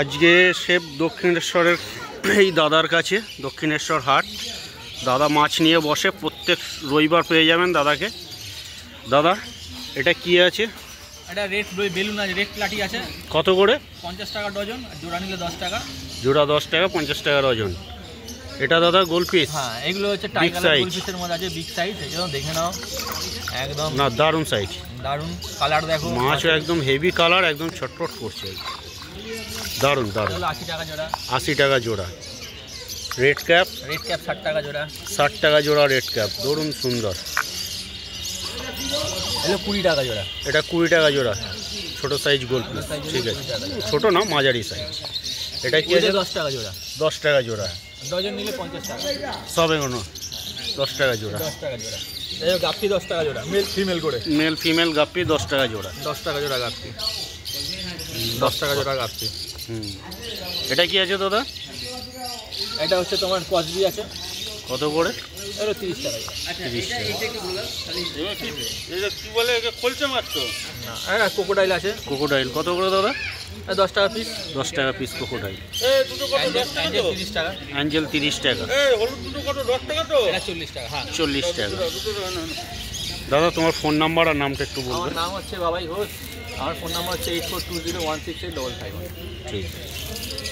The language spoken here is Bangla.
আজকে শেপ দক্ষিণেশ্বরের এই দাদার কাছে, দক্ষিণেশ্বর হাট। দাদা মাছ নিয়ে বসে, প্রত্যেক রবিবার পেয়ে যাবেন দাদাকে। দাদা এটা কি আছে? এটা রেড বেলুন আছে, রেড প্লাটি আছে। কত করে? 50 টাকা ডজন, জোড়া নিলে 10 টাকা। জোড়া 10 টাকা, 50 টাকা ডজন। এটা দাদা গোল পিস? হ্যাঁ, এগুলো হচ্ছে টাইগার গোল পিসের মধ্যে আছে, বিগ সাইজ। এগুলো দেখে নাও, একদম না দারুণ সাইজ, দারুণ কালার। দেখো মাছও একদম হেভি কালার, একদম ছটফট করছে, দারুণ দারুণ। 80 টাকা জোড়া। 80 টাকা জোড়া। Red cap? রেড ক্যাপ 60 টাকা জোড়া। 60 টাকা জোড়া রেড ক্যাপ, দারুণ সুন্দর। এগুলো 20 টাকা জোড়া। এটা 20 টাকা জোড়া, ছোট সাইজ গোল পিস। ঠিক আছে, ছোট না মাঝারি সাইজ। এটা কি আছে? 10 টাকা জোড়া। 10 টাকা জোড়া, ডজন নিলে 50 টাকা। সব এগুলো 10 টাকা জোড়া। 10 টাকা জোড়া। এই গাপ্পি 10 টাকা জোড়া, মেল ফিমেল করে। মেল ফিমেল গাপ্পি 10 টাকা জোড়া। 10 টাকা জোড়া গাপ্পি, 10 টাকা জোড়া গাপ্পি। এটা কি আছে দাদা? এটা হচ্ছে তোমার কসবি আছে। কত করে? এটা 30 টাকা। 30 টাকা। এটা কি বলে, এটা খোলছে মাছ তো না? এটা ক্রোকোডাইল আছে। ক্রোকোডাইল কত করে দাদা? 10 টাকা পিস। 10 টাকা পিস ক্রোকোডাইল। দুটো কত? 10 টাকা তো। 30 টাকা। অ্যাঞ্জেল 30 টাকা। হলুদ দুটো কত? 10 টাকা তো। এটা 40 টাকা। হ্যাঁ, 40 টাকা। দাদা তোমার ফোন নাম্বার আর নামটা একটু বলবেন? আমার নাম হচ্ছে বাবাই ঘোষ। আমার ফোন নাম্বার হচ্ছে 8420168555। ঠিক আছে।